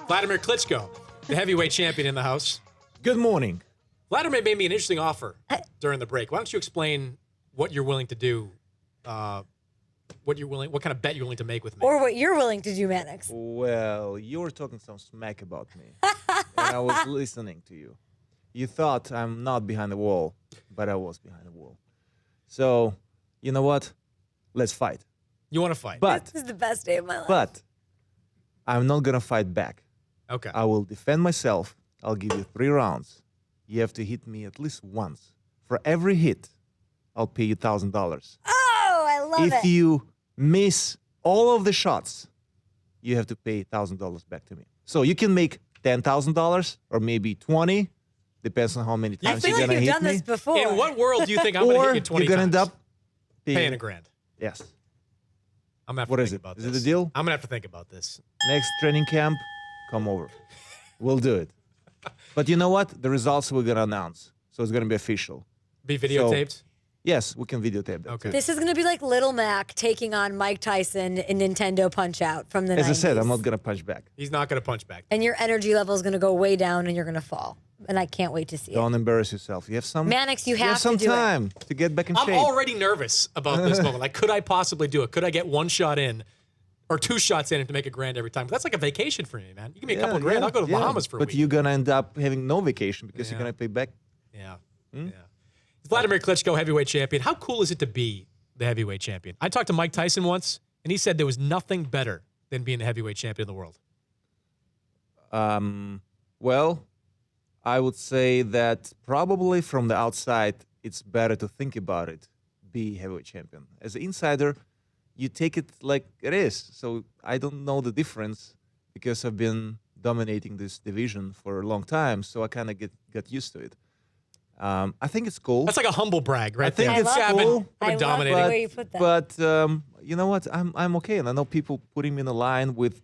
Wladimir Klitschko, the heavyweight champion in the house. Good morning. Vladimir made me an interesting offer during the break. Why don't you explain what you're willing to do, what kind of bet you're willing to make with me? Or what you're willing to do, Mannix. Well, you were talking some smack about me, and I was listening to you. You thought I'm not behind the wall, but I was behind the wall. So, you know what? Let's fight. You want to fight? But This is the best day of my life. But I'm not gonna fight back. Okay. I will defend myself. I'll give you 3 rounds. You have to hit me at least once. For every hit, I'll pay you $1,000. Oh, I love If it. you miss all of the shots, you have to pay $1,000 back to me. So you can make $10,000 or maybe 20, depends on how many I times feel you're like gonna you've hit done me. this before. In what world do you think I'm going to Or hit you 20 you're gonna times? end up Paying $1,000. Yes. I'm gonna have to What think is it? about Is this. it a deal? I'm gonna have to think about this. Next training camp, come over. We'll do it. But you know what? The results we're gonna announce, so it's gonna be official. Be videotaped. Yes, we can videotape that. Okay. This is going to be like Little Mac taking on Mike Tyson in Nintendo Punch-Out from the 90s. As I said, I'm not gonna punch back. He's not going to punch back. And your energy level is going to go way down and you're going to fall. And I can't wait to see it. Don't embarrass yourself. You have some. Mannix, you have to some do it. time to get back in I'm shape. already nervous about this moment. Like, could I possibly do it? Could I get 1 shot in or 2 shots in to make a grand every time? But that's like a vacation for me, man. You give me a couple of grand, I'll go to the Bahamas for a But week. you're gonna end up having no vacation because Yeah. you're gonna pay back. Yeah. Yeah. Vladimir Klitschko, heavyweight champion. How cool is it to be the heavyweight champion? I talked to Mike Tyson once, and he said there was nothing better than being the heavyweight champion of the world. Well, I would say that probably from the outside, it's better to think about it, be heavyweight champion. As an insider, you take it like it is. So I don't know the difference because I've been dominating this division for a long time. So I kind of got used to it. I think it's cool. That's like a humble brag, right? I think there. it's Yeah, I've been- cool. I've been I love dominating. the way you put that. But you know what? I'm okay, and I know people putting me in a line with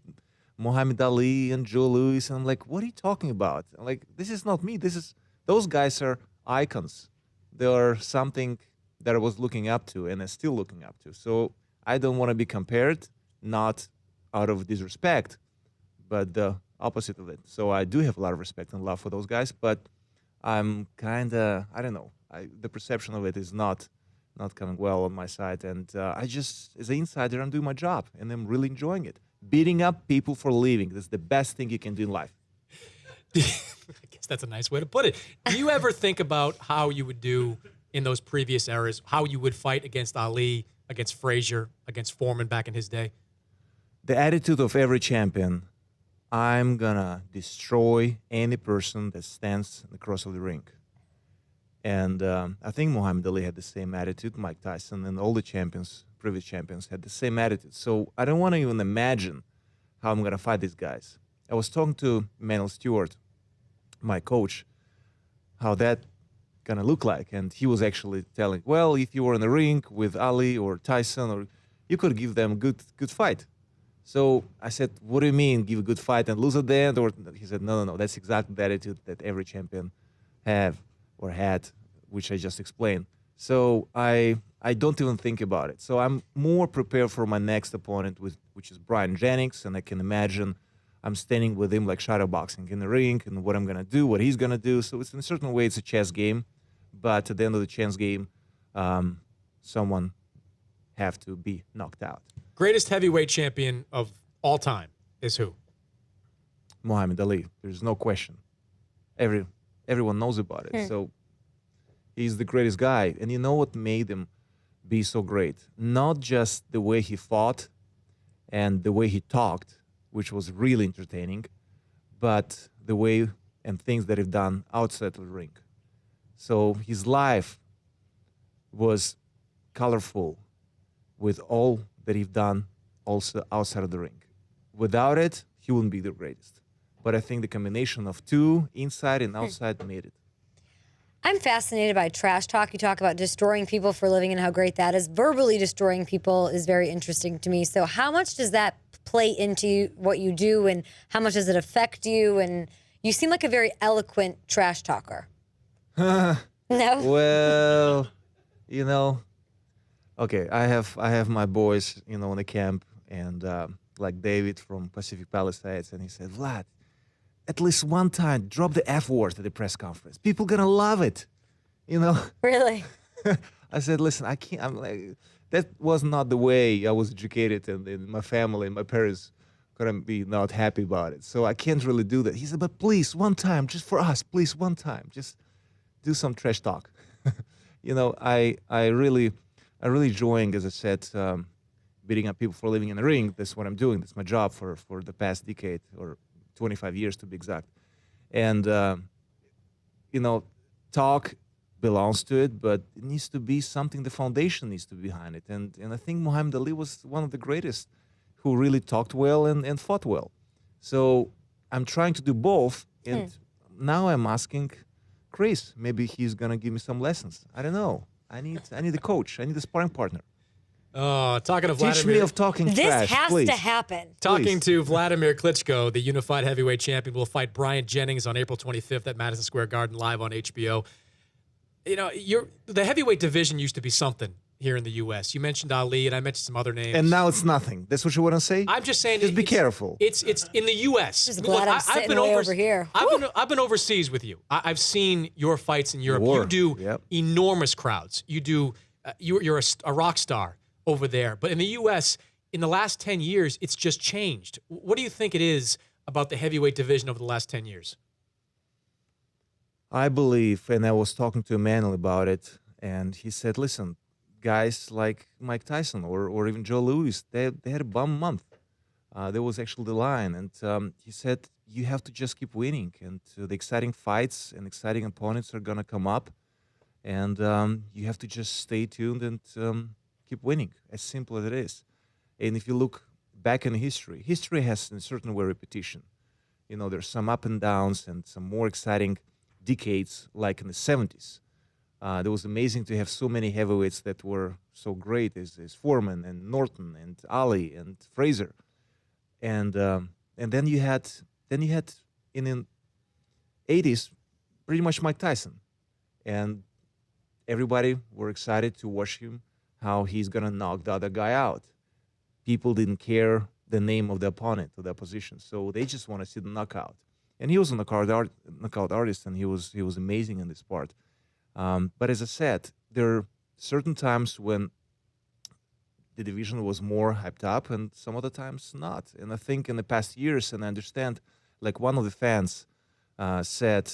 Muhammad Ali and Joe Louis, and I'm like, what are you talking about? I'm like, this is not me. Those guys are icons. They are something that I was looking up to, and I'm still looking up to. So I don't want to be compared, not out of disrespect, but the opposite of it. So I do have a lot of respect and love for those guys, but I'm kind of, I don't know. The perception of it is not coming well on my side. And I just, as an insider, I'm doing my job, and I'm really enjoying it. Beating up people for a living. That's the best thing you can do in life. I guess that's a nice way to put it. Do you ever think about how you would do in those previous eras, how you would fight against Ali, against Frazier, against Foreman back in his day? The attitude of every champion, I'm going to destroy any person that stands across of the ring. And I think Muhammad Ali had the same attitude, Mike Tyson, and all the champions, previous champions, had the same attitude. So I don't want to even imagine how I'm going to fight these guys. I was talking to Manuel Stewart, my coach, how that going to look like. And he was actually telling, well, if you were in the ring with Ali or Tyson, or you could give them a good fight. So I said, what do you mean, give a good fight and lose at the end? Or he said, no, that's exactly the attitude that every champion have or had, which I just explained. So I don't even think about it. So I'm more prepared for my next opponent, which is Brian Jennings, and I can imagine I'm standing with him like shadow boxing in the ring, and what I'm gonna do, what he's gonna do. So it's in a certain way, it's a chess game, but at the end of the chess game, someone have to be knocked out. Greatest heavyweight champion of all time is who? Muhammad Ali. There's no question. Everyone knows about it. So he's the greatest guy. And you know what made him be so great? Not just the way he fought and the way he talked, which was really entertaining, but the way and things that he've done outside of the ring. So his life was colorful with all that he've done also outside of the ring. Without it, he wouldn't be the greatest. But I think the combination of two, inside and outside, made it. I'm fascinated by trash talk. You talk about destroying people for a living and how great that is. Verbally destroying people is very interesting to me. So how much does that play into what you do, and how much does it affect you? And you seem like a very eloquent trash talker. No? Well, you know, okay, I have my boys, in the camp, and like David from Pacific Palisades, and he said, Vlad, at least one time, drop the F word at the press conference. People gonna love it, you know. Really? I said, listen, I can't. I'm like, that was not the way I was educated, and my family and my parents gonna be not happy about it. So I can't really do that. He said, but please, one time, just for us, please, one time, just do some trash talk. You know, I really enjoying, as I said, beating up people for living in the ring. That's what I'm doing. That's my job for the past decade, or 25 years to be exact. And you know, talk belongs to it, but it needs to be something. The foundation needs to be behind it. And I think Muhammad Ali was one of the greatest who really talked well and fought well. So I'm trying to do both. And now I'm asking Chris, maybe he's gonna give me some lessons. I don't know. I need a coach. I need a sparring partner. Talking of Teach Vladimir, me of talking This trash, has please. to happen. talking to Wladimir Klitschko, the unified heavyweight champion, will fight Bryant Jennings on April 25th at Madison Square Garden live on HBO. You know, the heavyweight division used to be something here in the U.S. You mentioned Ali, and I mentioned some other names. And now it's nothing. That's what you want to say? I'm just saying, Just be careful. It's in the U.S. Just glad I'm sitting way over here. I've been overseas with you. I've seen your fights in Europe. were, You do yep. enormous crowds. You do. You're a rock star over there. But in the U.S., in the last 10 years, it's just changed. What do you think it is about the heavyweight division over the last 10 years? I believe, and I was talking to Emmanuel about it, and he said, listen, guys like Mike Tyson or even Joe Louis, they had a bum month. There was actually the line. And he said, you have to just keep winning. And the exciting fights and exciting opponents are going to come up. And you have to just stay tuned and keep winning, as simple as it is. And if you look back in history has in a certain way repetition. You know, there's some up and downs and some more exciting decades, like in the 70s. It was amazing to have so many heavyweights that were so great as Foreman and Norton and Ali and Fraser. And then you had in the 80s pretty much Mike Tyson. And everybody were excited to watch him, how he's going to knock the other guy out. People didn't care the name of the opponent or the opposition, so they just want to see the knockout. And he was a knockout artist, and he was amazing in this part. But as I said, there are certain times when the division was more hyped up and some other times not. And I think in the past years, and I understand, like one of the fans said,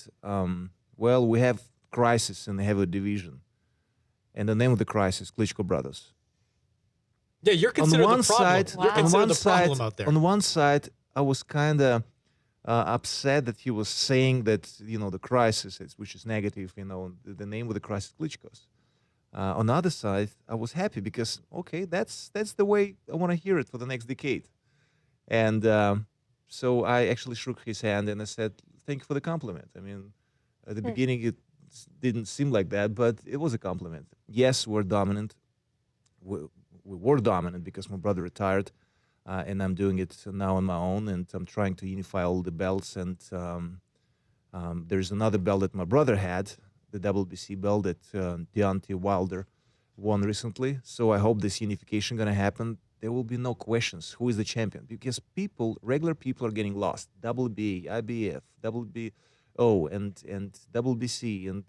well, we have crisis in the heavyweight division. And the name of the crisis, Klitschko brothers. Yeah, you're considered the problem. You're considered the problem out there. On one side, I was kind of upset that he was saying that, you know, the crisis, which is negative, you know, the name of the crisis, Klitschko's. On the other side, I was happy because, okay, that's the way I want to hear it for the next decade. And so I actually shook his hand and I said, thank you for the compliment. I mean, at the beginning, it didn't seem like that, but it was a compliment. Yes, we're dominant. We were dominant because my brother retired. And I'm doing it now on my own, and I'm trying to unify all the belts. And there's another belt that my brother had, the WBC belt that Deontay Wilder won recently. So I hope this unification going to happen. There will be no questions who is the champion, because regular people are getting lost. WBA, IBF, WBO, and WBC, and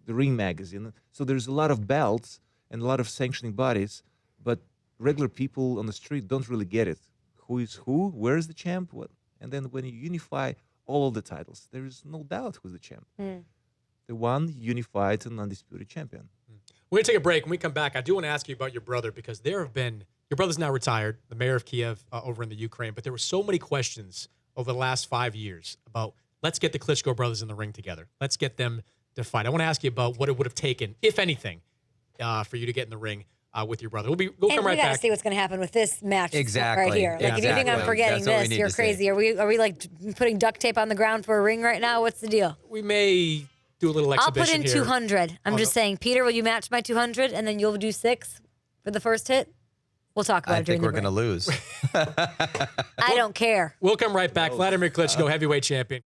the Ring Magazine. So there's a lot of belts and a lot of sanctioning bodies, but regular people on the street don't really get it. Who is who? Where is the champ? What? And then when you unify all of the titles, there is no doubt who's the champ. The one unified and undisputed champion. We're going to take a break. When we come back, I do want to ask you about your brother, because your brother's now retired, the mayor of Kiev over in the Ukraine, but there were so many questions over the last 5 years about, let's get the Klitschko brothers in the ring together. Let's get them to fight. I want to ask you about what it would have taken, if anything, for you to get in the ring with your brother. We'll come right back. We got to see what's going to happen with this match Exactly. right here. Like, if you think I'm forgetting this, you're crazy. Are we like putting duct tape on the ground for a ring right now? What's the deal? We may do a little I'll put exhibition in here. 200. I'm just saying, Peter, will you match my 200 and then you'll do 6 for the first hit? We'll talk about I it during think the we're break. going to lose. I don't care. We'll come right back. Wladimir Klitschko, heavyweight champion.